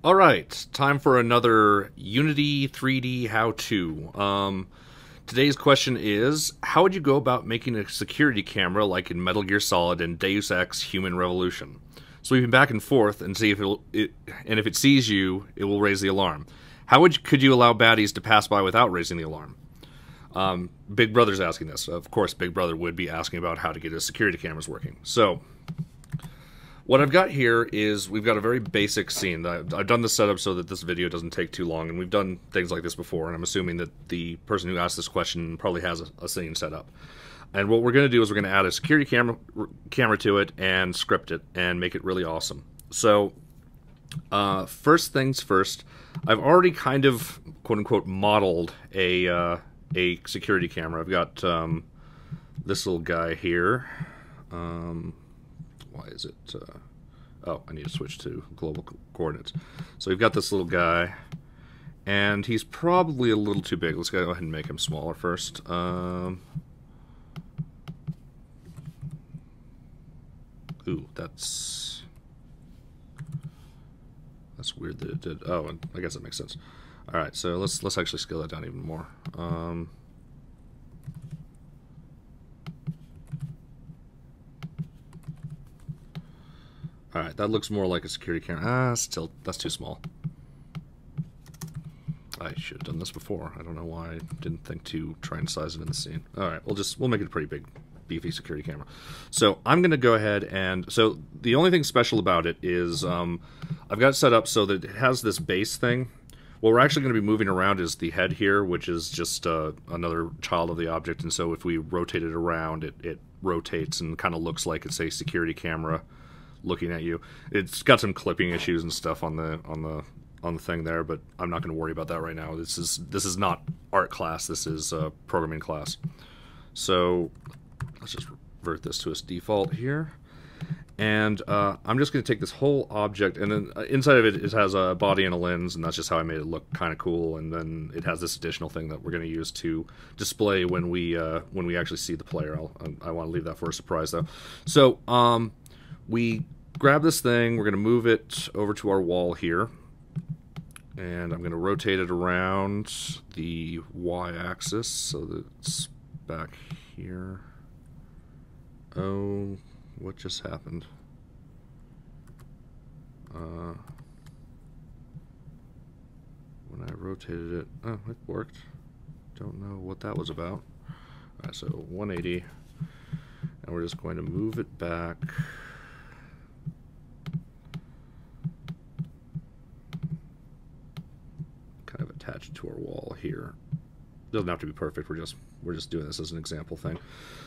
Alright, time for another Unity 3D how-to. Today's question is, how would you go about making a security camera like in Metal Gear Solid and Deus Ex Human Revolution? Sweeping back and forth and see if if it sees you, it will raise the alarm. Could you allow baddies to pass by without raising the alarm? Big Brother's asking this. Of course, Big Brother would be asking about how to get his security cameras working. So, what I've got here is we've got a very basic scene. I've done this setup so that this video doesn't take too long, and we've done things like this before, and I'm assuming that the person who asked this question probably has a scene set up. And what we're going to do is we're going to add a security camera to it and script it and make it really awesome. So, first things first, I've already kind of, quote-unquote, modeled a security camera. I've got this little guy here. Why is it? Oh, I need to switch to global coordinates. So we've got this little guy, and he's probably a little too big. Let's go ahead and make him smaller first. Ooh, that's weird that it did. Oh, and I guess that makes sense. All right, so let's actually scale that down even more. Alright, that looks more like a security camera. Still, that's too small. I should have done this before. I don't know why I didn't think to try and size it in the scene. Alright, we'll make it a pretty big, beefy security camera. So, I'm going to go ahead and... So, the only thing special about it is I've got it set up so that it has this base thing. What we're actually going to be moving around is the head here, which is just another child of the object, and so if we rotate it around, it rotates and kind of looks like it's a security camera looking at you. It's got some clipping issues and stuff on the thing there, but I'm not going to worry about that right now. This is not art class. This is programming class. So let's just revert this to its default here, and I'm just going to take this whole object, and then inside of it has a body and a lens, and that's just how I made it look kind of cool. And then it has this additional thing that we're going to use to display when we actually see the player. I want to leave that for a surprise though. So we grab this thing, we're going to move it over to our wall here, and I'm going to rotate it around the y-axis so that it's back here. Oh, what just happened? When I rotated it, oh, it worked. Don't know what that was about. Alright, so 180, and we're just going to move it back. Kind of attached to our wall here. Doesn't have to be perfect. We're just doing this as an example thing.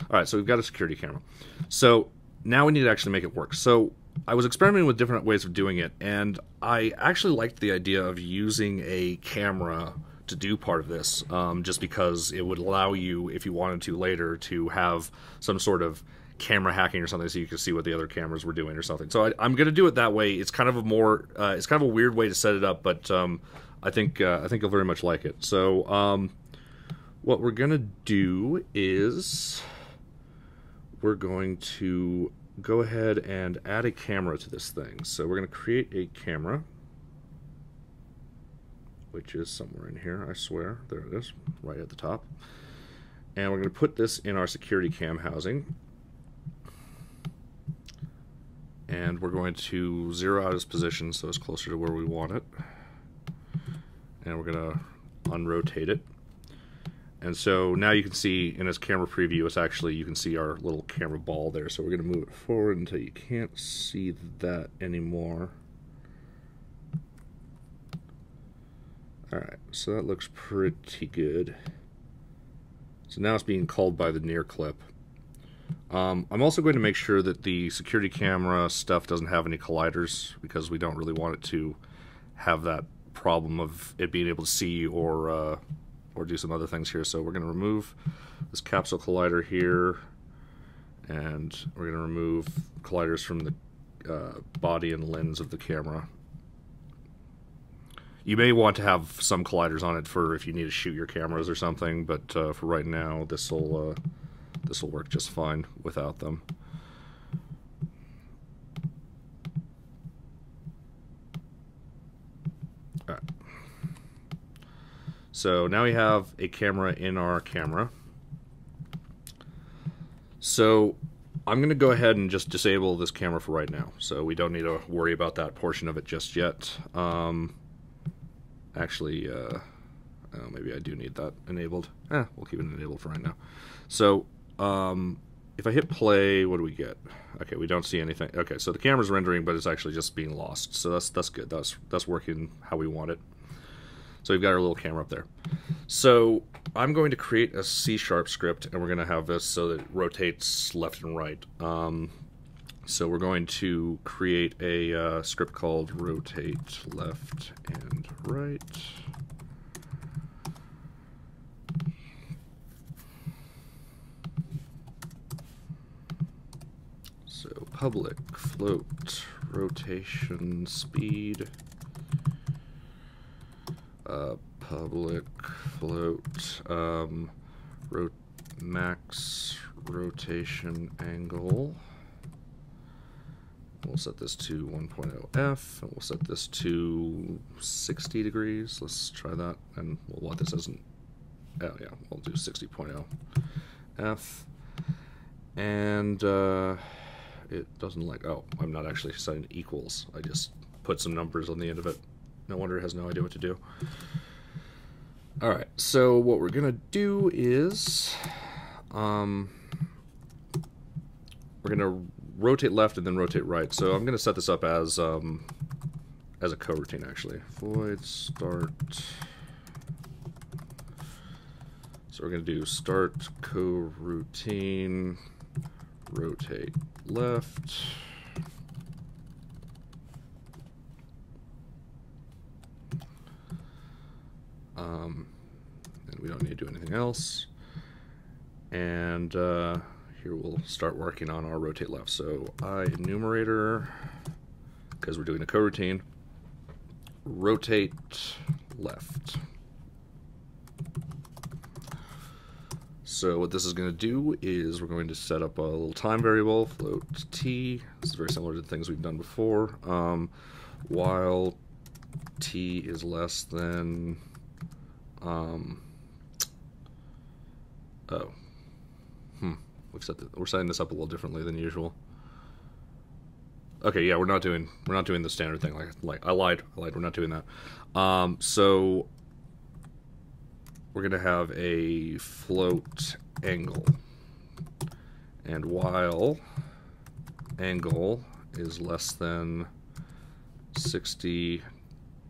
All right, so we've got a security camera. So now we need to actually make it work. So I was experimenting with different ways of doing it, and I actually liked the idea of using a camera to do part of this, just because it would allow you, if you wanted to later, to have some sort of camera hacking or something, so you could see what the other cameras were doing or something. So I'm going to do it that way. It's kind of a weird way to set it up, but I think you'll very much like it. So what we're going to do is we're going to go ahead and add a camera to this thing. So we're going to create a camera, which is somewhere in here, I swear. There it is, right at the top. And we're going to put this in our security cam housing. And we're going to zero out its position so it's closer to where we want it. And we're going to unrotate it. And so now you can see in its camera preview, it's actually, you can see our little camera ball there. So we're going to move it forward until you can't see that anymore. Alright, so that looks pretty good. So now it's being called by the near clip. I'm also going to make sure that the security camera stuff doesn't have any colliders, because we don't really want it to have that problem of it being able to see or do some other things here. So we're going to remove this capsule collider here, and we're going to remove colliders from the body and lens of the camera. You may want to have some colliders on it for if you need to shoot your cameras or something, but for right now, this will work just fine without them. So now we have a camera in our camera. So I'm going to go ahead and just disable this camera for right now. So we don't need to worry about that portion of it just yet. Actually, maybe I do need that enabled. We'll keep it enabled for right now. So if I hit play, what do we get? Okay, we don't see anything. Okay, so the camera's rendering, but it's actually just being lost. So that's good. That's working how we want it. So we've got our little camera up there. So I'm going to create a C# script, and we're going to have this so that it rotates left and right. So we're going to create a script called rotate left and right. So public float rotation speed. Public float max rotation angle. We'll set this to 1.0f, and we'll set this to 60 degrees. Let's try that, and we'll let this as an, oh yeah, we'll do 60.0 f. And it doesn't like, oh, I'm not actually setting equals. I just put some numbers on the end of it. No wonder it has no idea what to do. Alright, so what we're going to do is we're going to rotate left and then rotate right. So I'm going to set this up as a coroutine, actually. Void start. So we're going to do start coroutine, rotate left. And we don't need to do anything else. And here we'll start working on our rotate left. So enumerator, because we're doing a coroutine, rotate left. So what this is going to do is we're going to set up a little time variable, float t. This is very similar to the things we've done before. While t is less than we're setting this up a little differently than usual. Okay, yeah, we're not doing the standard thing. Like I lied. We're not doing that. So we're gonna have a float angle, and while angle is less than 60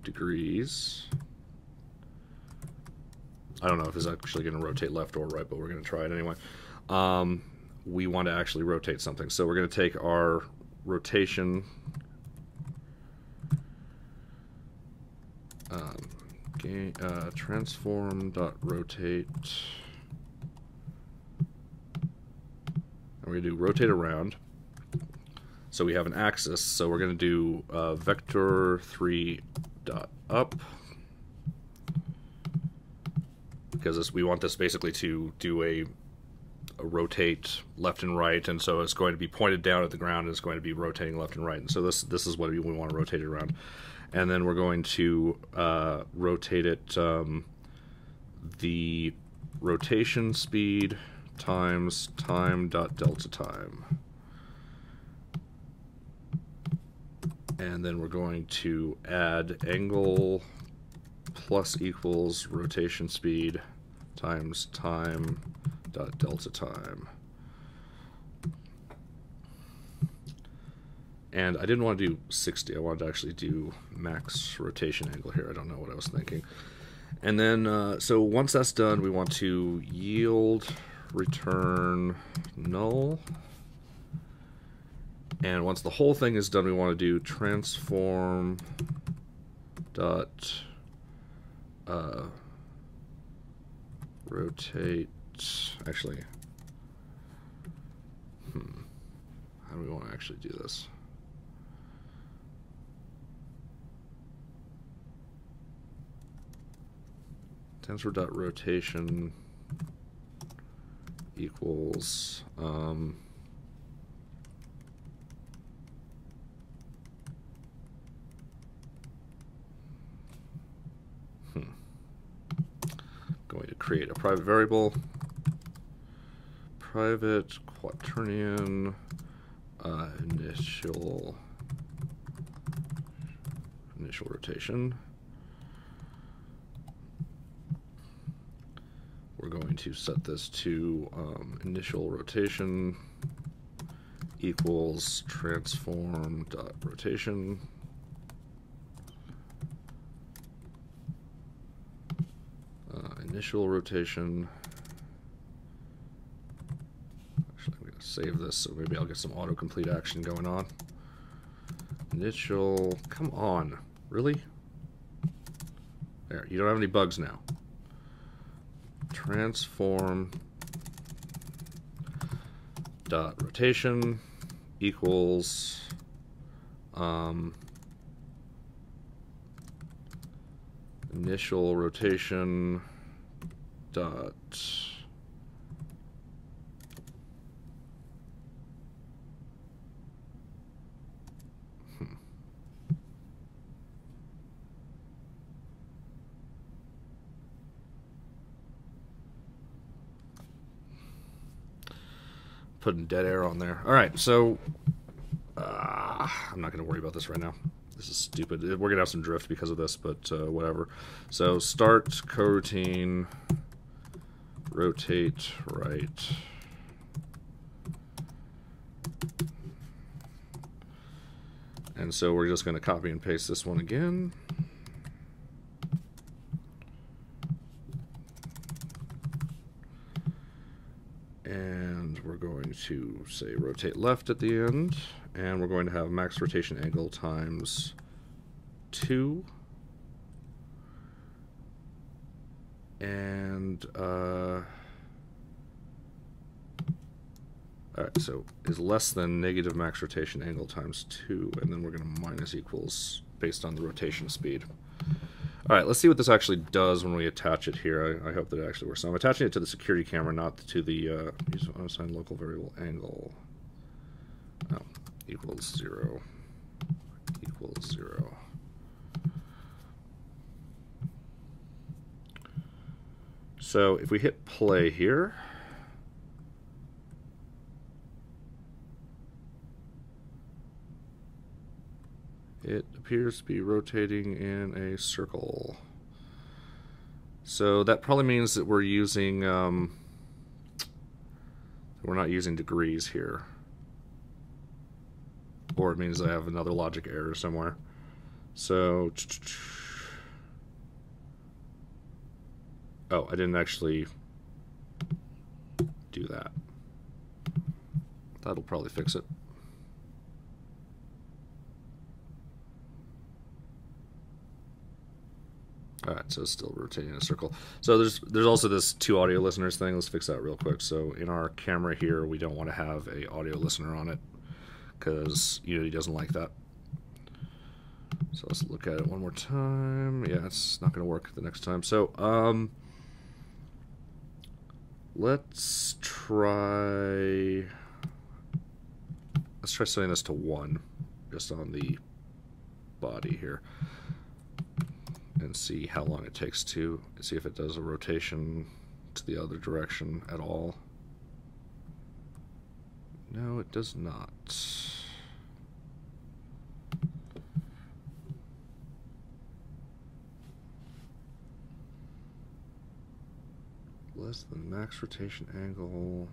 degrees. I don't know if it's actually going to rotate left or right, but we're going to try it anyway. We want to actually rotate something. So we're going to take our rotation transform.rotate, and we're going to do rotate around. So we have an axis, so we're going to do vector 3.up, because we want this basically to do a rotate left and right, and so it's going to be pointed down at the ground, and it's going to be rotating left and right. And so this is what we want to rotate it around. And then we're going to rotate it the rotation speed times time.delta time. And then we're going to add angle plus equals rotation speed times time.delta time. And I didn't want to do 60. I wanted to actually do max rotation angle here. I don't know what I was thinking. And then, so once that's done, we want to yield return null. And once the whole thing is done, we want to do transform dot rotate. Actually, how do we want to actually do this? Tensor dot rotation equals going to create a private variable, private quaternion initial rotation. We're going to set this to initial rotation equals transform dot rotation. Initial rotation. Actually, I'm going to save this so maybe I'll get some autocomplete action going on. Initial, come on, really? There, you don't have any bugs now. Transform dot rotation equals initial rotation dot putting dead air on there. All right, so I'm not going to worry about this right now. This is stupid. We're going to have some drift because of this, but whatever. So start coroutine, rotate right. And so we're just going to copy and paste this one again. And we're going to say rotate left at the end, and we're going to have max rotation angle times 2. And alright, so is less than negative max rotation angle times 2, and then we're going to minus equals based on the rotation speed. Alright, let's see what this actually does when we attach it here. I hope that it actually works. So I'm attaching it to the security camera, not to the use unassigned local variable angle. Oh, equals 0. Equals 0. So if we hit play here, it appears to be rotating in a circle. So that probably means that we're using, we're not using degrees here. Or it means I have another logic error somewhere. So, oh, I didn't actually do that. That'll probably fix it. Alright, so it's still rotating in a circle. So there's also this 2 audio listeners thing. Let's fix that real quick. So in our camera here, we don't want to have a audio listener on it because Unity doesn't like that. So let's look at it one more time. Yeah, it's not going to work the next time. So let's try setting this to 1 just on the body here. And see how long it takes to see if it does a rotation to the other direction at all. No, it does not. Less than max rotation angle.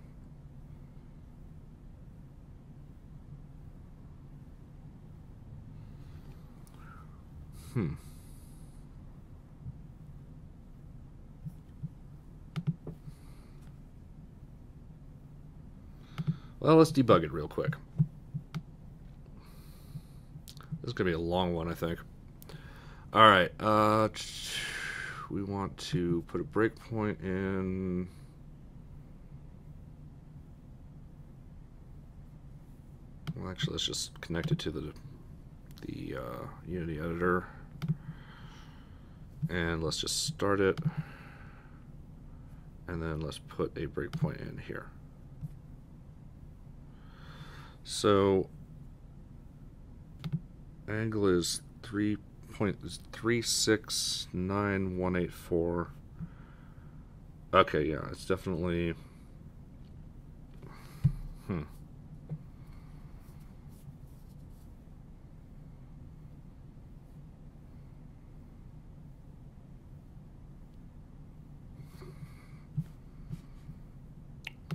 Well, let's debug it real quick. This is going to be a long one, I think. Alright, we want to put a breakpoint in. Well, actually, let's just connect it to the Unity editor. And let's just start it. And then let's put a breakpoint in here. So angle is 3.369184 Okay, yeah, it's definitely...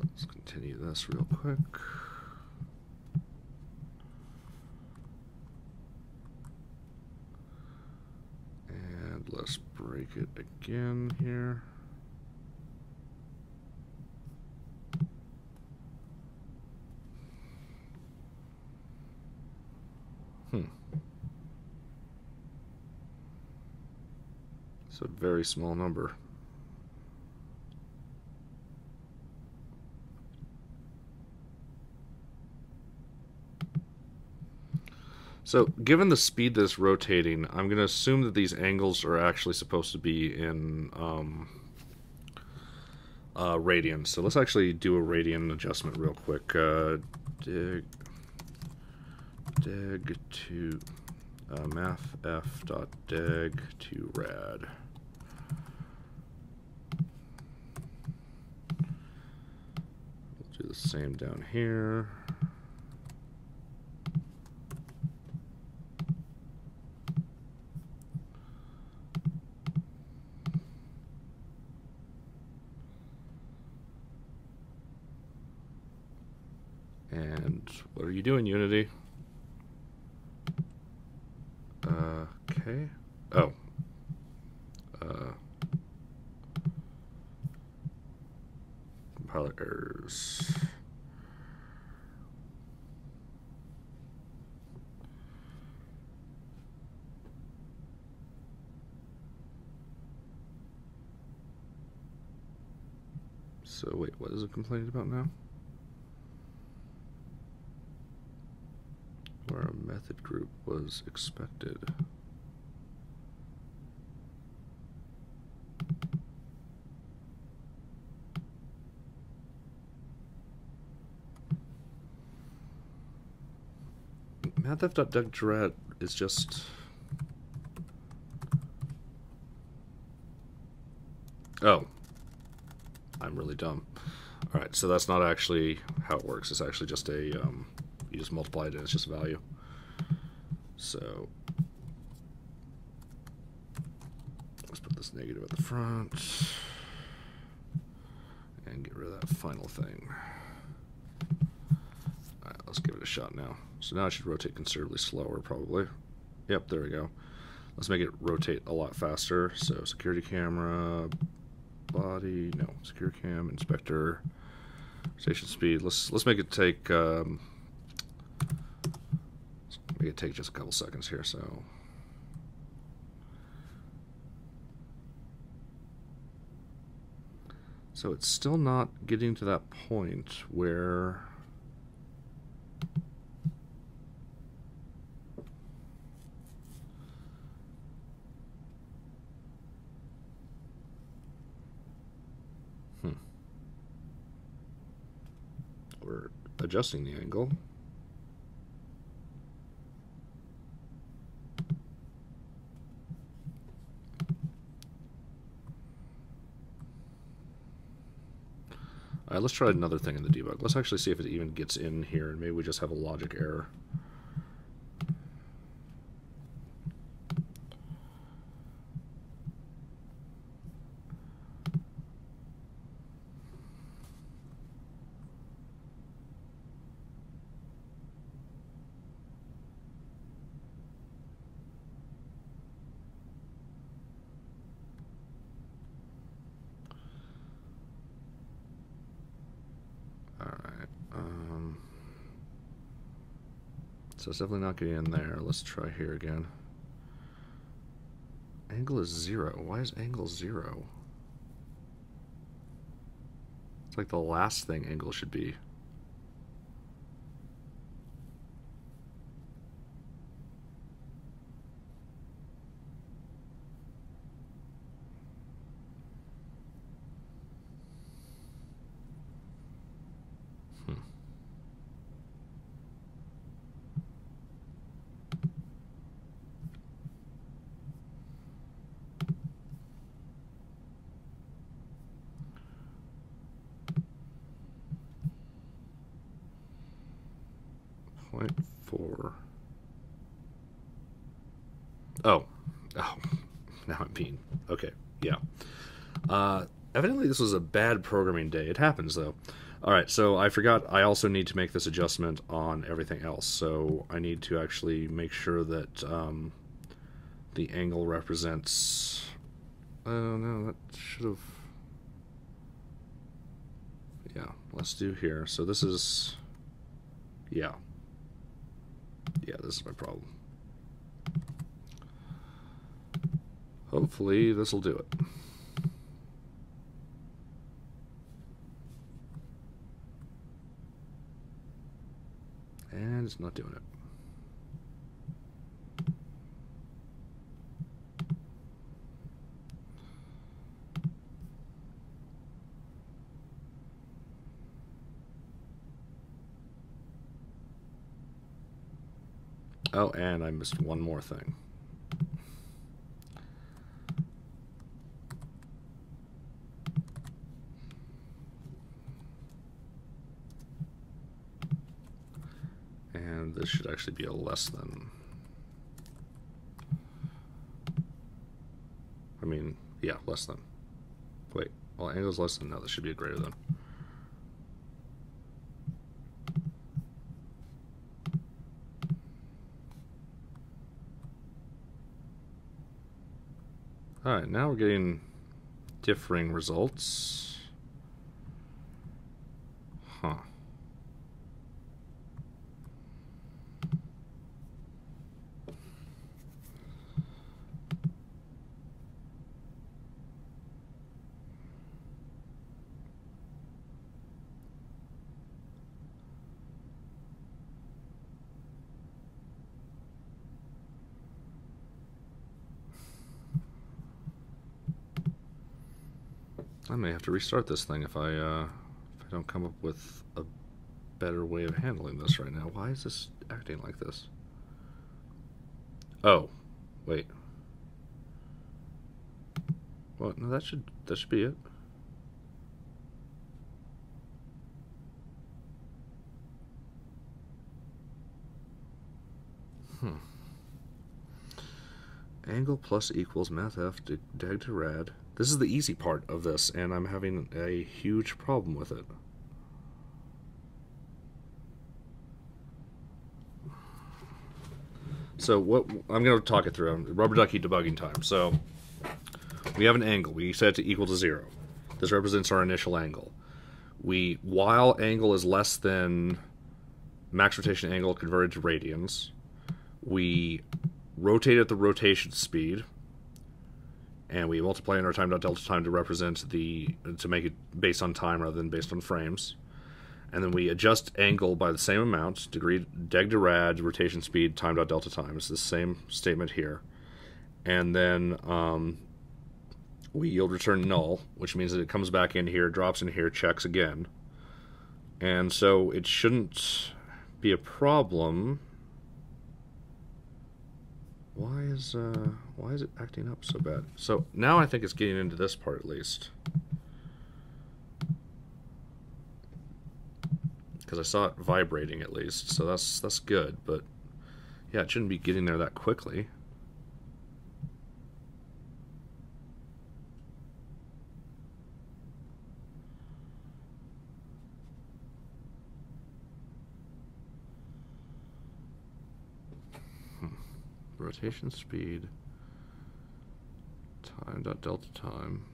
Let's continue this real quick. And let's break it again here. It's a very small number. So, given the speed that it's rotating, I'm going to assume that these angles are actually supposed to be in radians. So let's actually do a radian adjustment real quick. Dig to mathf.deg to rad. We'll do the same down here. And what are you doing, Unity? Okay. Oh. Compiler errors. So wait, what is it complaining about now? Where a method group was expected. mathf.deg is just... Oh. I'm really dumb. Alright, so that's not actually how it works. It's actually just a... you just multiply it and it's just a value. So... let's put this negative at the front. And get rid of that final thing. Alright, let's give it a shot now. So now I should rotate considerably slower, probably. Yep, there we go. Let's make it rotate a lot faster. So security camera, body, no, secure cam, inspector, station speed. Let's make it take just a couple seconds here. So it's still not getting to that point where we're adjusting the angle. All right, let's try another thing in the debug. Let's actually see if it even gets in here, and maybe we just have a logic error. So it's definitely not getting in there. Let's try here again. Angle is 0. Why is angle 0? It's like the last thing angle should be. or... Oh. Oh. Now I'm being... Okay, yeah. Evidently this was a bad programming day. It happens, though. Alright, so I forgot I also need to make this adjustment on everything else. So I need to actually make sure that the angle represents... Oh, no, that should have... Yeah, let's do here. So this is... Yeah. Yeah, this is my problem. Hopefully this will do it. And it's not doing it. Oh, and I missed one more thing. And this should actually be a less than. I mean, yeah, less than. Wait, well, angle's less than. No, this should be a greater than. Alright, now we're getting differing results. Huh. I may have to restart this thing if I don't come up with a better way of handling this right now. Why is this acting like this? Oh, wait. Well, no, that should be it. Angle plus equals math f deg to rad. This is the easy part of this, and I'm having a huge problem with it. So what I'm going to talk it through. Rubber ducky debugging time. So we have an angle. We set it to equal to 0. This represents our initial angle. While angle is less than max rotation angle converted to radians, we rotate at the rotation speed, and we multiply in our time.delta time to represent to make it based on time rather than based on frames. And then we adjust angle by the same amount, degree, deg to rad, rotation speed, time.delta time. It's the same statement here. And then we yield return null, which means that it comes back in here, drops in here, checks again. And so it shouldn't be a problem. Why is it acting up so bad? So now I think it's getting into this part at least, because I saw it vibrating at least, so that's good. But yeah, it shouldn't be getting there that quickly. Rotation speed, time.delta time.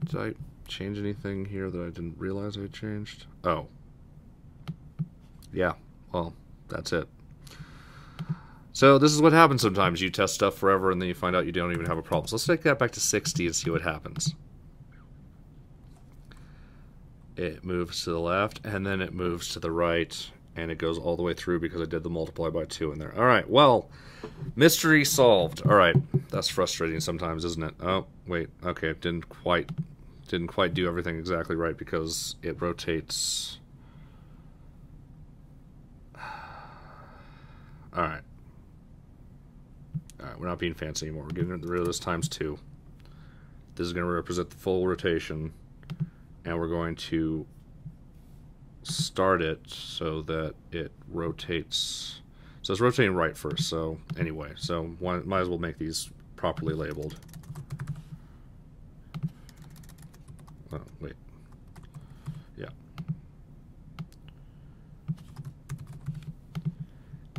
Did I change anything here that I didn't realize I changed? Oh. Yeah, well, that's it. So this is what happens sometimes. You test stuff forever and then you find out you don't even have a problem. So let's take that back to 60 and see what happens. It moves to the left and then it moves to the right. And it goes all the way through because I did the multiply by 2 in there. Alright, well, mystery solved. Alright, that's frustrating sometimes, isn't it? Oh, wait, okay, didn't quite do everything exactly right because it rotates. Alright. Alright, we're not being fancy anymore. We're getting rid of this times 2. This is going to represent the full rotation. And we're going to start it so that it rotates. So it's rotating right first. So anyway, so might as well make these properly labeled. Oh, wait. Yeah.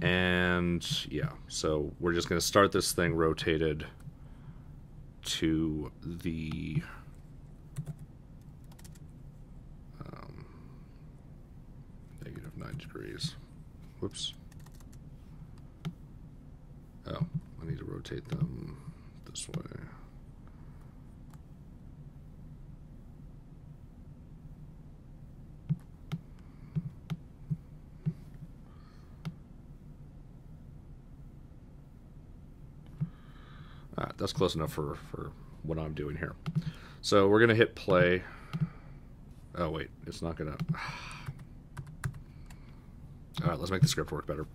And yeah, so we're just going to start this thing rotated to the -9 degrees. Whoops. Oh, I need to rotate them this way. That's close enough for what I'm doing here. So we're going to hit play. Oh, wait. It's not going to... All right, let's make the script work better.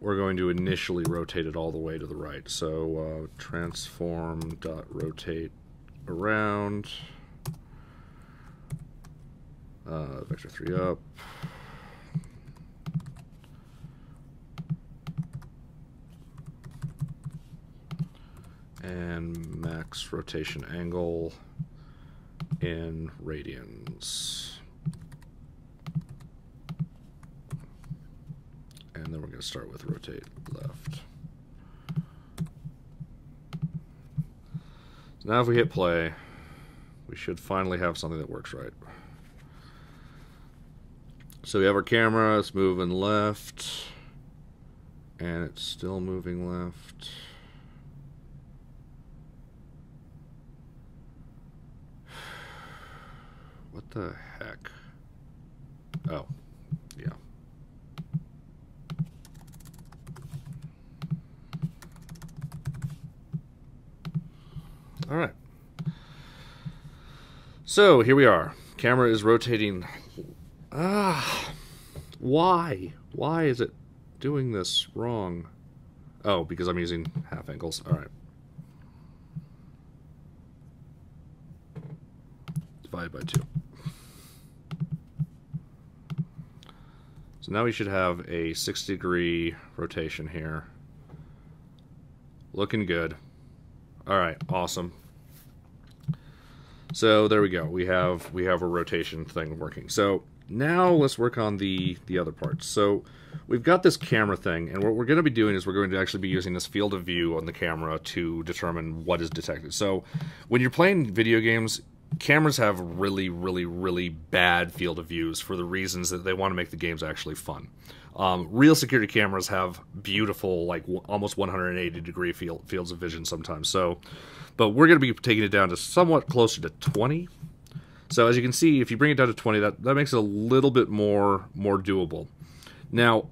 We're going to initially rotate it all the way to the right. So transform.rotate around. Vector 3 up. And max rotation angle in radians. And then we're going to start with rotate left. So now if we hit play, we should finally have something that works right. So we have our camera, it's moving left, and it's still moving left. What the heck? Oh, yeah. All right. So here we are. Camera is rotating. Why? Why is it doing this wrong? Oh, because I'm using half angles. All right. Divided by 2. So now we should have a 60-degree rotation here. Looking good. All right, awesome. So there we go. We have a rotation thing working. So now let's work on the other parts. So we've got this camera thing, and what we're going to be doing is we're going to actually be using this field of view on the camera to determine what is detected. So when you're playing video games, cameras have really, really, really bad field of views for the reasons that they want to make the games actually fun. Real security cameras have beautiful, like almost 180-degree fields of vision sometimes. So, but we're going to be taking it down to somewhat closer to 20. So as you can see, if you bring it down to 20, that makes it a little bit more doable. Now,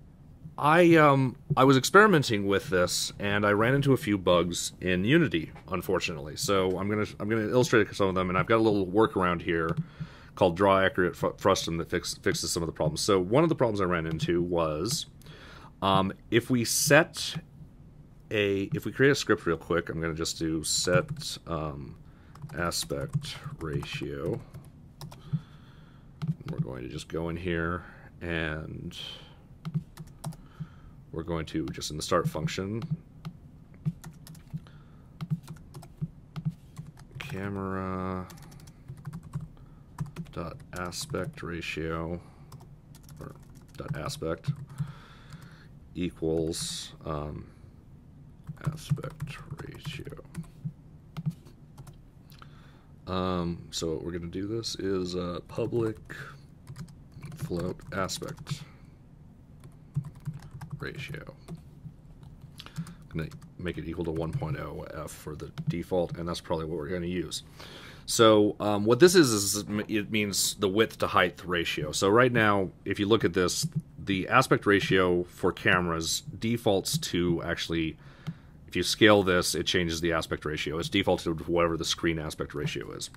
I was experimenting with this, and I ran into a few bugs in Unity, unfortunately. So I'm gonna illustrate some of them, and I've got a little workaround here called Draw Accurate Frustum that fixes some of the problems. So one of the problems I ran into was if we create a script real quick, I'm gonna just do set aspect ratio. We're going to just go in here and we're going to, just in the start function, camera dot aspect ratio, or dot aspect equals aspect ratio. So what we're going to do this is public float aspect ratio. I'm going to make it equal to 1.0 f for the default, and that's probably what we're going to use. So what this is it means the width to height ratio. So right now, if you look at this, the aspect ratio for cameras defaults to actually, if you scale this, it changes the aspect ratio. It's defaulted to whatever the screen aspect ratio is.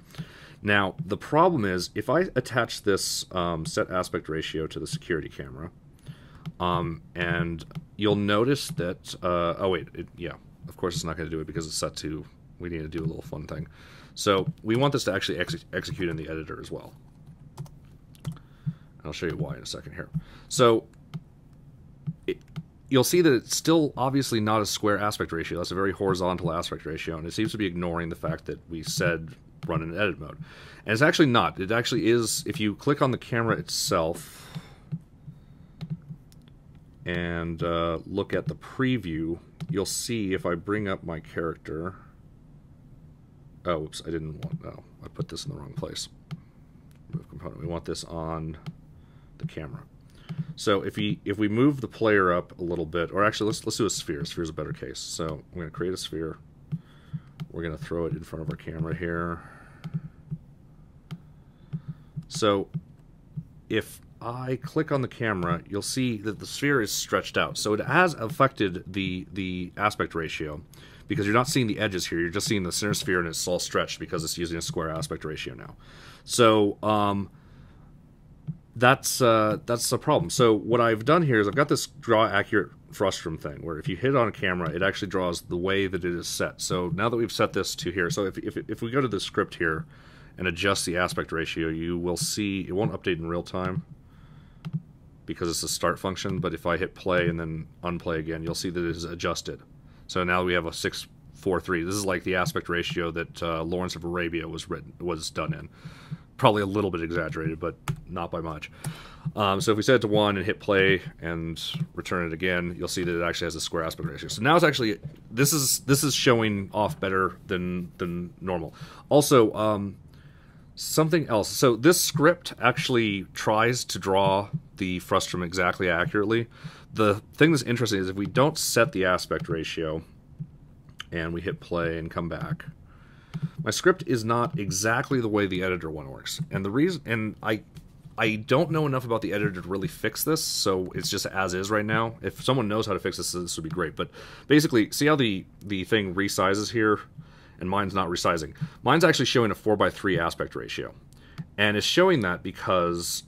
Now, the problem is, if I attach this set aspect ratio to the security camera, and you'll notice that, oh wait, yeah, of course it's not going to do it because it's set to, we need to do a little fun thing. So we want this to actually execute in the editor as well. I'll show you why in a second here. So you'll see that it's still obviously not a square aspect ratio. That's a very horizontal aspect ratio, and it seems to be ignoring the fact that we said run in edit mode. And it's actually not. It actually is, if you click on the camera itself and look at the preview, you'll see if I bring up my character... Oh, oops, I didn't want... No, I put this in the wrong place. Move component. We want this on the camera. So if we move the player up a little bit, or actually let's do a sphere. Sphere is a better case. So I'm going to create a sphere. We're going to throw it in front of our camera here. So if I click on the camera, you'll see that the sphere is stretched out. So it has affected the aspect ratio, because you're not seeing the edges here. You're just seeing the center sphere, and it's all stretched because it's using a square aspect ratio now. So that's the problem. So what I've done here is I've got this draw accurate frustum thing, where if you hit it on a camera, it actually draws the way that it is set. So now that we've set this to here, so if we go to the script here and adjust the aspect ratio, you will see it won't update in real time because it's a start function, but if I hit play and then unplay again, you'll see that it is adjusted. So now we have a 6:4:3. This is like the aspect ratio that Lawrence of Arabia was done in. Probably a little bit exaggerated, but not by much. So if we set it to 1 and hit play and return it again, you'll see that it actually has a square aspect ratio. So now it's actually this is showing off better than normal. Also, something else. So this script actually tries to draw the frustum exactly accurately. The thing that's interesting is if we don't set the aspect ratio and we hit play and come back, my script is not exactly the way the editor one works. And the reason, and I don't know enough about the editor to really fix this, so it's just as is right now. If someone knows how to fix this, this would be great. But basically, see how the thing resizes here, and mine's not resizing. Mine's actually showing a 4:3 aspect ratio. And it's showing that because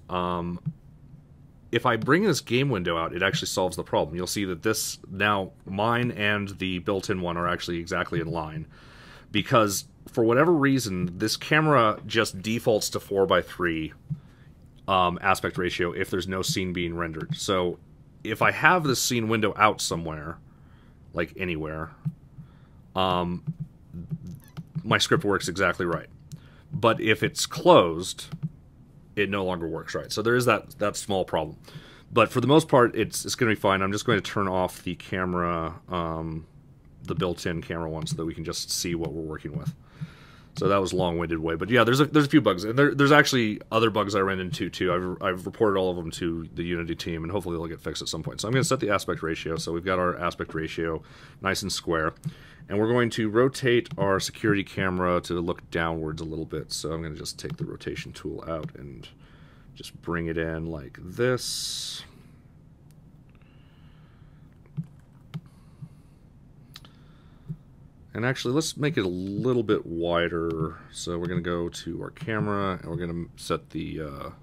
if I bring this game window out, it actually solves the problem. You'll see that this, now mine and the built-in one are actually exactly in line. Because for whatever reason, this camera just defaults to 4:3 aspect ratio if there's no scene being rendered. So if I have this scene window out somewhere, like anywhere, my script works exactly right. But if it's closed, it no longer works right. So there is that small problem. But for the most part, it's going to be fine. I'm just going to turn off the camera, the built-in camera one, so that we can just see what we're working with. So that was a long-winded way. But yeah, there's a few bugs. And there's actually other bugs I ran into too. I've reported all of them to the Unity team, and hopefully they'll get fixed at some point. So I'm going to set the aspect ratio. So we've got our aspect ratio nice and square. And we're going to rotate our security camera to look downwards a little bit. So I'm going to just take the rotation tool out and just bring it in like this. And actually, let's make it a little bit wider. So we're going to go to our camera, and we're going to set the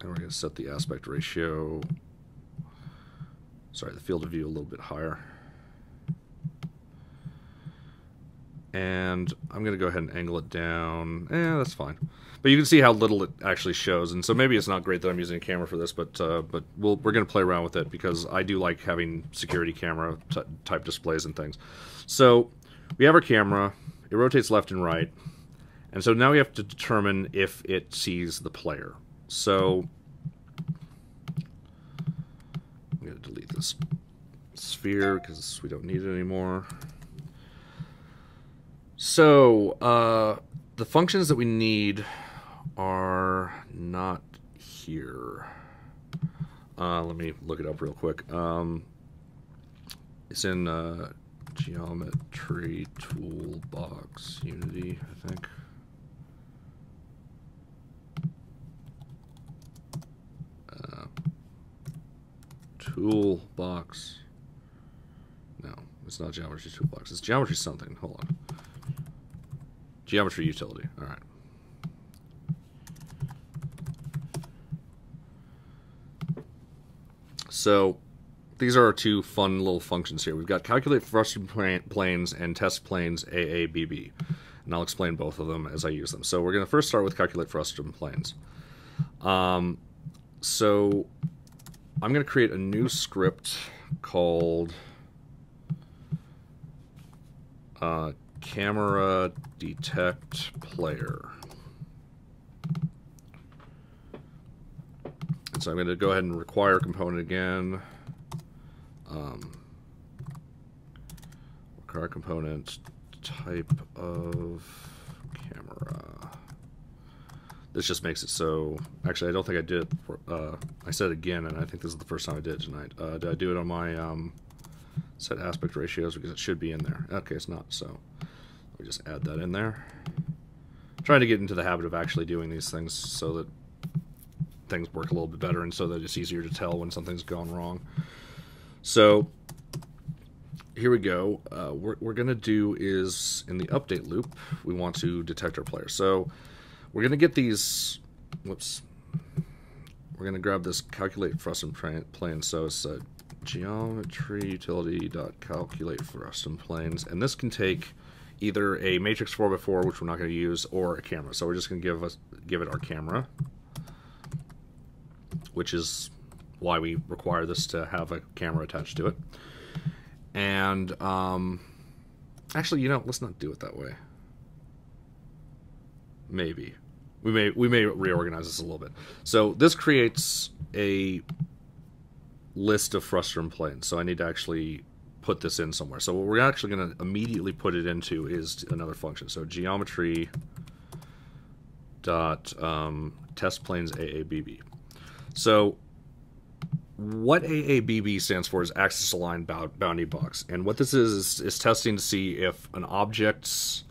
and we're going to set the aspect ratio, sorry, the field of view a little bit higher. And I'm going to go ahead and angle it down. That's fine. But you can see how little it actually shows. And so maybe it's not great that I'm using a camera for this, but we're going to play around with it because I do like having security camera type displays and things. So we have our camera. It rotates left and right. And so now we have to determine if it sees the player. So I'm going to delete this sphere because we don't need it anymore. So the functions that we need are not here. Let me look it up real quick. It's in Geometry Toolbox Unity, I think. Toolbox. No, it's not Geometry Toolbox. It's Geometry something. Hold on. Geometry Utility. All right. So these are our two fun little functions here. We've got calculate frustrated planes and test planes AABB. And I'll explain both of them as I use them. So we're going to first start with calculate frustrated planes. So I'm going to create a new script called camera detect player. And so I'm going to go ahead and require component again. Require component type of camera. This just makes it so. Actually, I don't think I did it. I said it again, and I think this is the first time I did it tonight. Did I do it on my set aspect ratios, because it should be in there? Okay, it's not. So let me just add that in there. I'm trying to get into the habit of actually doing these things so that things work a little bit better, and so that it's easier to tell when something's gone wrong. So here we go. What we're going to do is, in the update loop, we want to detect our player. So we're going to get these, whoops, we're going to grab this calculate frustrated plane. So it's geometry utility.calculate frustrated planes, and this can take either a matrix 4x4, which we're not going to use, or a camera. So we're just going to give it our camera, which is why we require this to have a camera attached to it. And actually, let's not do it that way. Maybe we may reorganize this a little bit. So this creates a list of frustrated planes. So I need to actually put this in somewhere. So what we're actually going to immediately put it into is another function. So geometry dot test planes AABB. So what AABB stands for is axis aligned bounding box, and what this is testing to see if an object's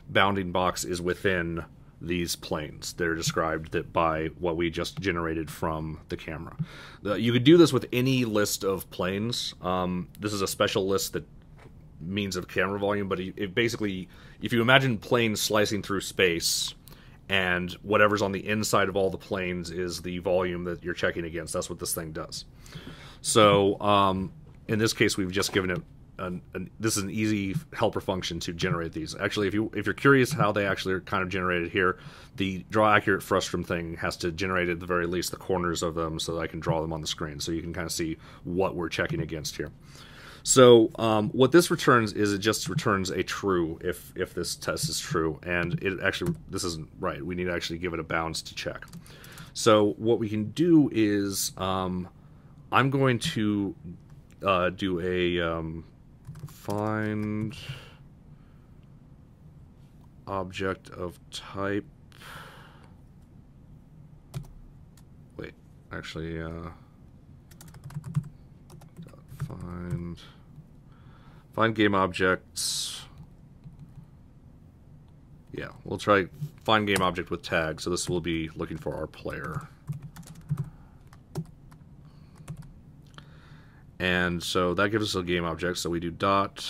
bounding box is within these planes. They're described by what we just generated from the camera. You could do this with any list of planes. This is a special list that means of camera volume, but it basically, if you imagine planes slicing through space, and whatever's on the inside of all the planes is the volume that you're checking against. That's what this thing does. So in this case, we've just given it this is an easy helper function to generate these. Actually, if you're curious how they actually are kind of generated here, the draw accurate frustrum thing has to generate at the very least the corners of them so that I can draw them on the screen, so you can kind of see what we're checking against here. So what this returns is it just returns a true if this test is true, and it actually, this isn't right. We need to actually give it a bounds to check. So what we can do is I'm going to do a find object of type. Wait, actually, find game objects. Yeah, we'll try find game object with tag. So this will be looking for our player. And so that gives us a game object. So we do dot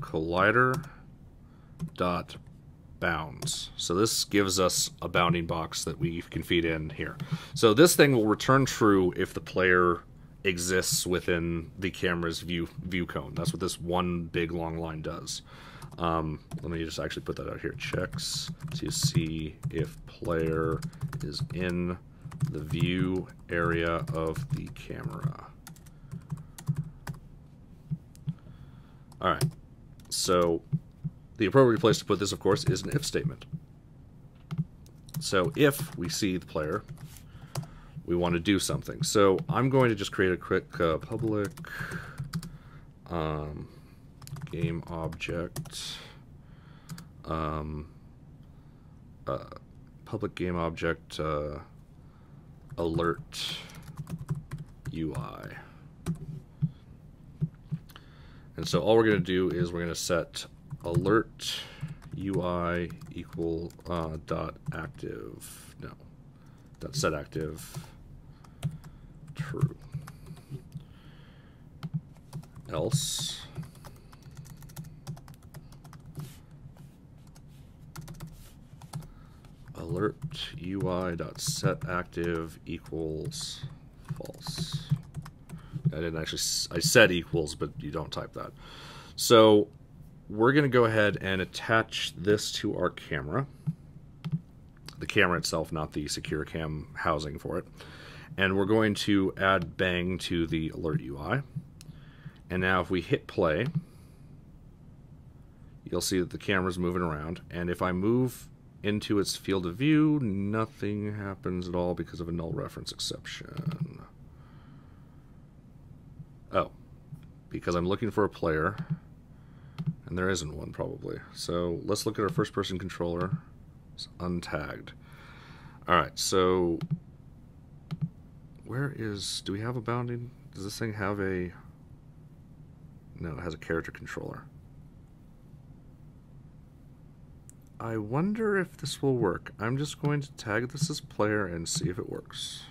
collider dot bounds. So this gives us a bounding box that we can feed in here. So this thing will return true if the player exists within the camera's view cone. That's what this one big long line does. Let me just actually put that out here. Checks to see if player is in the view area of the camera. All right, so the appropriate place to put this, of course, is an if statement. So if we see the player, we want to do something. So I'm going to just create a quick public game object, public game object alert UI. And so all we're going to do is we're going to set alert UI equal dot active, no, dot set active true. Else alert UI dot set active equals false. I didn't actually, I said equals, but you don't type that. So we're going to go ahead and attach this to our camera. The camera itself, not the secure cam housing for it. And we're going to add bang to the alert UI. And now if we hit play, you'll see that the camera's moving around. And if I move into its field of view, nothing happens at all because of a null reference exception. Oh, because I'm looking for a player, and there isn't one probably. So let's look at our first-person controller. It's untagged. All right, so where is, do we have a bounding? Does this thing have a, no, it has a character controller. I wonder if this will work. I'm just going to tag this as player and see if it works.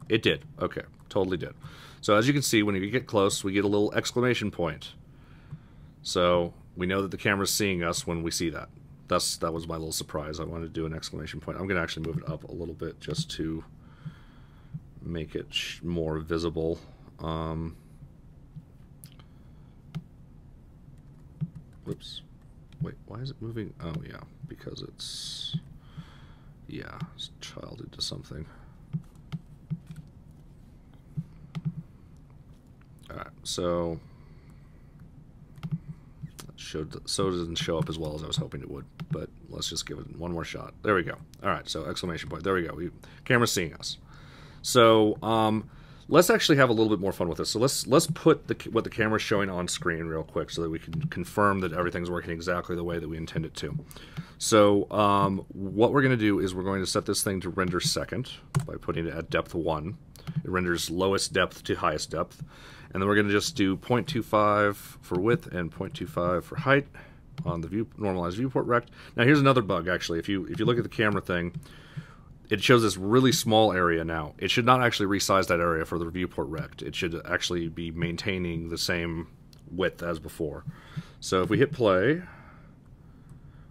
It did. Okay, totally did. So as you can see, when you get close, we get a little exclamation point. So we know that the camera's seeing us when we see that. That was my little surprise. I wanted to do an exclamation point. I'm going to actually move it up a little bit just to make it more visible. Whoops. Wait, why is it moving? Oh, yeah, because it's childed to something. Alright, so it doesn't show up as well as I was hoping it would, but let's just give it one more shot. There we go. Alright, so exclamation point. There we go. Camera's seeing us. So, let's actually have a little bit more fun with this. So let's put what the camera's showing on screen real quick so that we can confirm that everything's working exactly the way that we intend it to. So what we're going to do is we're going to set this thing to render second by putting it at depth 1. It renders lowest depth to highest depth. And then we're going to just do 0.25 for width and 0.25 for height on the normalized viewport rect. Now here's another bug actually. If you look at the camera thing, it shows this really small area now. It should not actually resize that area for the viewport rect. It should actually be maintaining the same width as before. So if we hit play,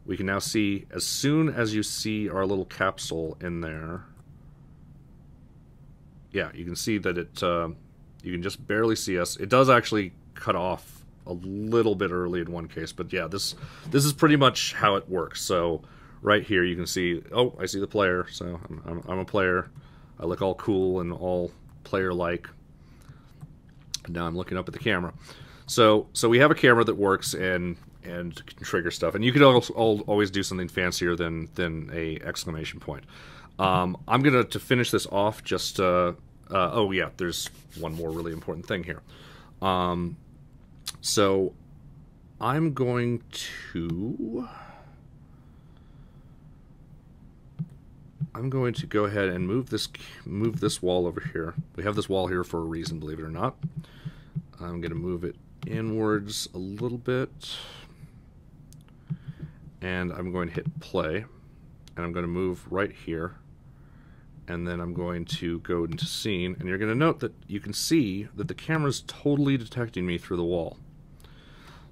we can now see, as soon as you see our little capsule in there, yeah, you can see that it, you can just barely see us. It does actually cut off a little bit early in one case, but yeah, this is pretty much how it works. So right here you can see, oh, I see the player, so I'm a player. I look all cool and all player-like. Now I'm looking up at the camera. So we have a camera that works and can trigger stuff, and you could always do something fancier than a exclamation point. I'm gonna, to finish this off, just oh yeah, there's one more really important thing here. So I'm going to go ahead and move this wall over here. We have this wall here for a reason, believe it or not. I'm going to move it inwards a little bit, and I'm going to hit play, and I'm going to move right here, and then I'm going to go into scene, and you're going to note that you can see that the camera's totally detecting me through the wall.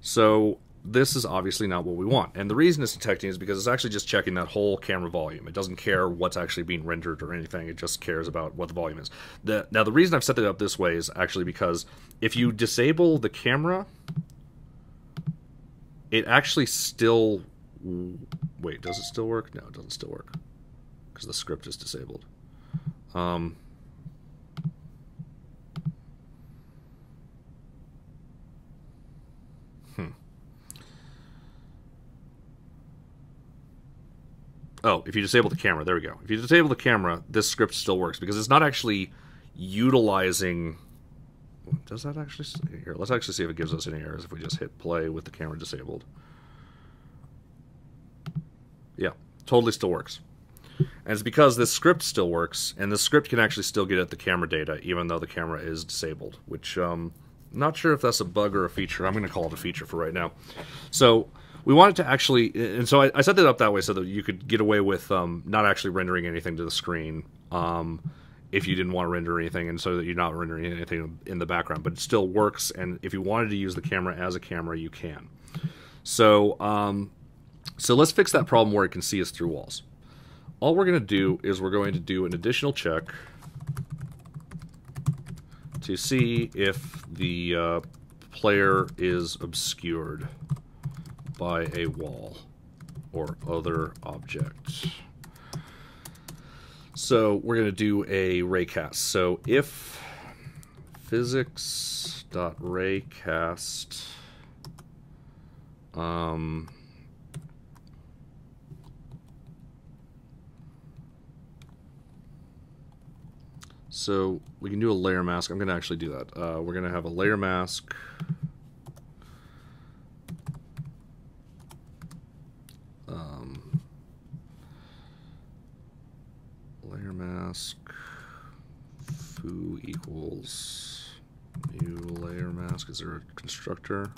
So this is obviously not what we want, and the reason it's detecting is because it's actually just checking that whole camera volume. It doesn't care what's actually being rendered or anything, it just cares about what the volume is. Now the reason I've set it up this way is actually because if you disable the camera, it actually still... Wait, does it still work? No, it doesn't still work, because the script is disabled. Oh, if you disable the camera, there we go. If you disable the camera, this script still works because it's not actually utilizing... Does that actually... Here, let's actually see if it gives us any errors if we just hit play with the camera disabled. Yeah, totally still works. And it's because this script still works, and the script can actually still get at the camera data even though the camera is disabled, which not sure if that's a bug or a feature. I'm going to call it a feature for right now. So we wanted to actually, and so I set that up that way so that you could get away with not actually rendering anything to the screen if you didn't want to render anything, and so that you're not rendering anything in the background, but it still works, and if you wanted to use the camera as a camera, you can. So, so let's fix that problem where it can see us through walls. All we're going to do is we're going to do an additional check to see if the player is obscured by a wall or other object. So we're going to do a raycast. So if physics.raycast so we can do a layer mask. I'm going to actually do that. We're going to have a layer mask. Layer mask foo equals new layer mask. Is there a constructor?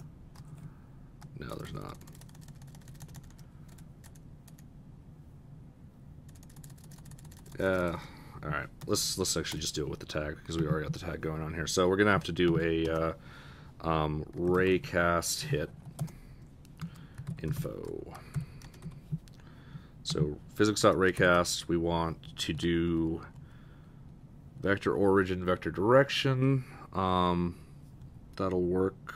No, there's not. All right, let's actually just do it with the tag because we already got the tag going on here. So we're gonna have to do a raycast hit info. So physics.raycast, we want to do vector origin, vector direction. That'll work.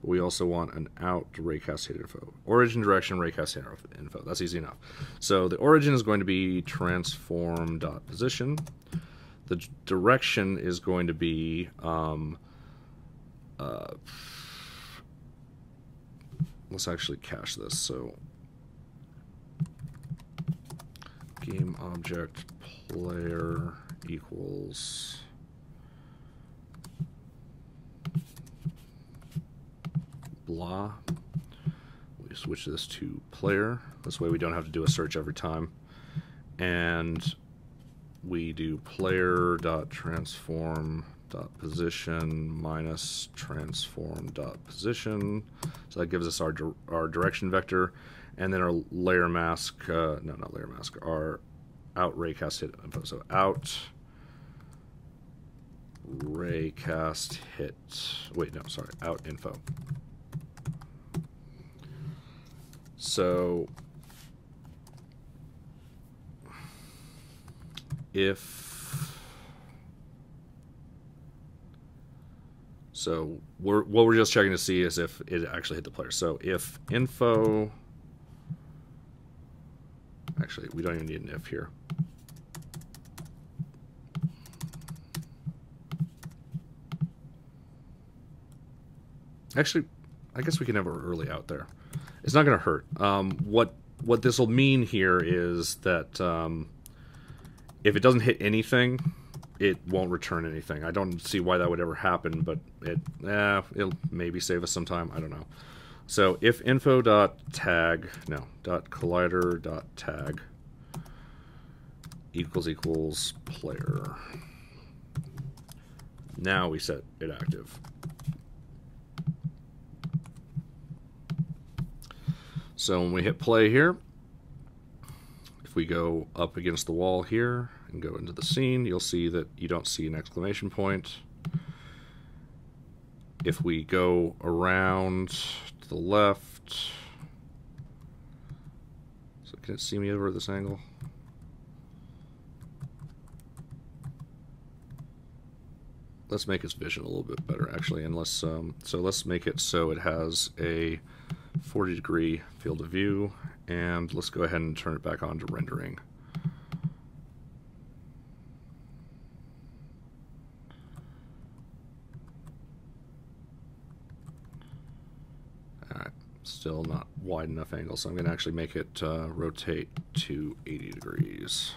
We also want an out raycast hit info. Origin, direction, raycast hit info. That's easy enough. So the origin is going to be transform.position. The direction is going to be let's actually cache this. So game object player equals blah. We switch this to player. This way we don't have to do a search every time. And we do player.transform.position minus transform.position. So that gives us our direction vector. And then our layer mask, no, not layer mask, our out raycast hit info. So out raycast hit, wait, no, sorry, out info. So what we're just checking to see is if it actually hit the player. So if info, actually we don't even need an if here. Actually, I guess we can have an early out there. It's not going to hurt. What this will mean here is that if it doesn't hit anything, it won't return anything. I don't see why that would ever happen, but it'll maybe save us some time. I don't know. So if info.tag equals player. Now we set it active. So when we hit play here, if we go up against the wall here and go into the scene, you'll see that you don't see an exclamation point. If we go around to the left, so can it see me over at this angle? Let's make its vision a little bit better, actually, and so let's make it so it has a 40-degree field of view, and let's go ahead and turn it back on to rendering. Alright, still not wide enough angle, so I'm going to actually make it rotate to 80 degrees.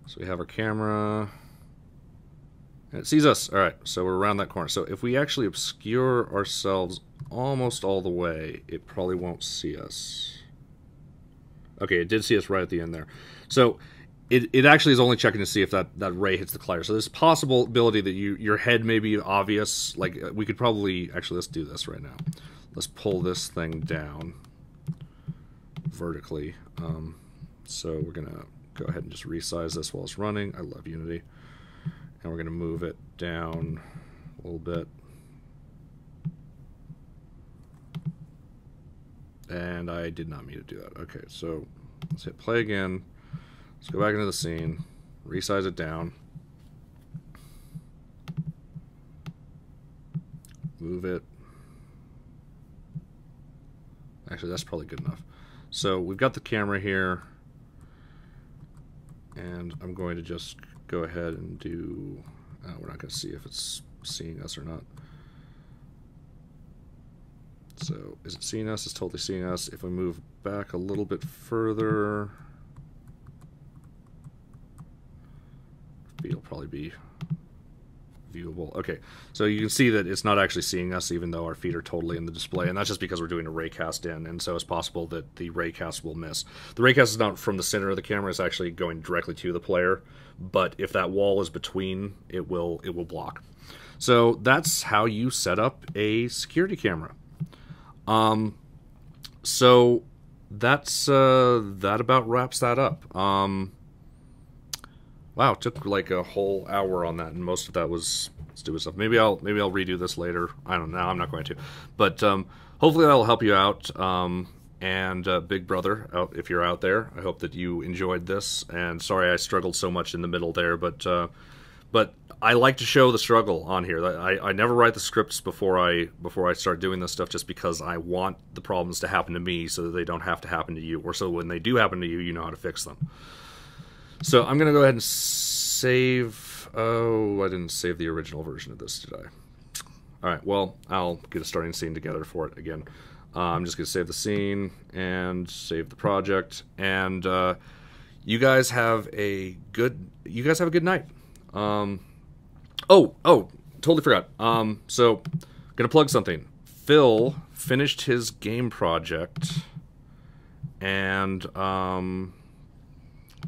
So we have our camera, and it sees us. All right, so we're around that corner. So if we actually obscure ourselves almost all the way, it probably won't see us. Okay, it did see us right at the end there. So it actually is only checking to see if that ray hits the collider. So there's a possibility that your head may be obvious. Like we could probably, actually let's do this right now. Let's pull this thing down vertically. So we're gonna go ahead and just resize this while it's running. I love Unity. And we're going to move it down a little bit. And I did not mean to do that. Okay, so let's hit play again. Let's go back into the scene, resize it down, move it. Actually, that's probably good enough. So we've got the camera here, and I'm going to just go ahead and do, we're not going to see if it's seeing us or not. So is it seeing us? It's totally seeing us. If we move back a little bit further, it'll probably be viewable. Okay, so you can see that it's not actually seeing us even though our feet are totally in the display, and that's just because we're doing a raycast in, and so it's possible that the raycast will miss. The raycast is not from the center of the camera, it's actually going directly to the player, but if that wall is between, it will block. So that's how you set up a security camera. So that's that about wraps that up. Wow, it took like a whole hour on that, and most of that was stupid stuff. Maybe I'll redo this later. I don't know. I'm not going to. But hopefully that'll help you out. And Big Brother, if you're out there, I hope that you enjoyed this. And sorry I struggled so much in the middle there, but I like to show the struggle on here. I never write the scripts before I start doing this stuff, just because I want the problems to happen to me so that they don't have to happen to you, or so when they do happen to you, you know how to fix them. So I'm going to go ahead and save... Oh, I didn't save the original version of this, did I? Alright, well, I'll get a starting scene together for it again. I'm just going to save the scene and save the project. And you guys have a good night. Oh, totally forgot. So, going to plug something. Phil finished his game project, and... what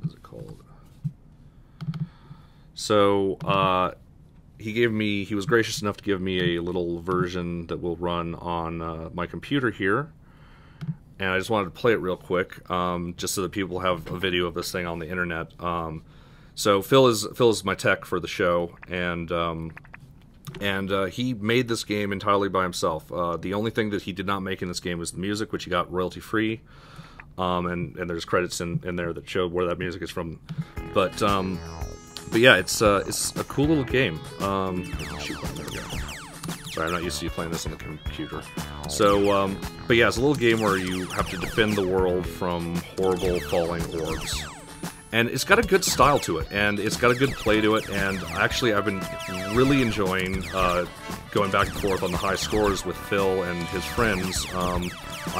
is it called? So he was gracious enough to give me a little version that will run on my computer here, and I just wanted to play it real quick, just so that people have a video of this thing on the internet. So Phil is my tech for the show, and he made this game entirely by himself. The only thing that he did not make in this game was the music, which he got royalty free. And there's credits in there that show where that music is from, but yeah, it's a cool little game. Shoot, there we go. Sorry, I'm not used to playing this on the computer. So, but yeah, it's a little game where you have to defend the world from horrible falling orbs, and it's got a good style to it, and it's got a good play to it, and actually I've been really enjoying going back and forth on the high scores with Phil and his friends on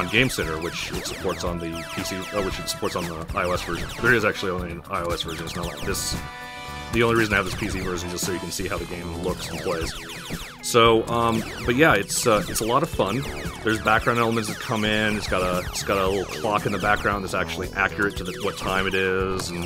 Game Center, which it supports on the PC, which it supports on the iOS version. There is actually only an iOS version. It's not like this. The only reason I have this PC version is just so you can see how the game looks and plays. So, but yeah, it's a lot of fun. There's background elements that come in. It's got a little clock in the background that's actually accurate to what time it is, and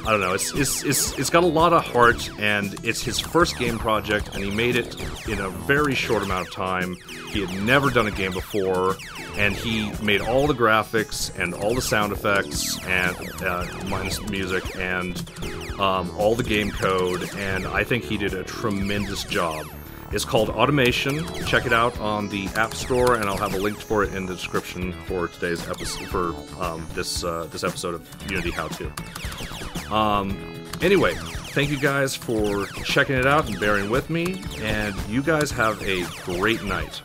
I don't know. It's got a lot of heart, and it's his first game project, and he made it in a very short amount of time. He had never done a game before, and he made all the graphics and all the sound effects and minus music and all the game code, and I think he did a tremendous job. It's called Automation. Check it out on the App Store, and I'll have a link for it in the description for today's episode, for this episode of Unity How To. Anyway, thank you guys for checking it out and bearing with me, and you guys have a great night.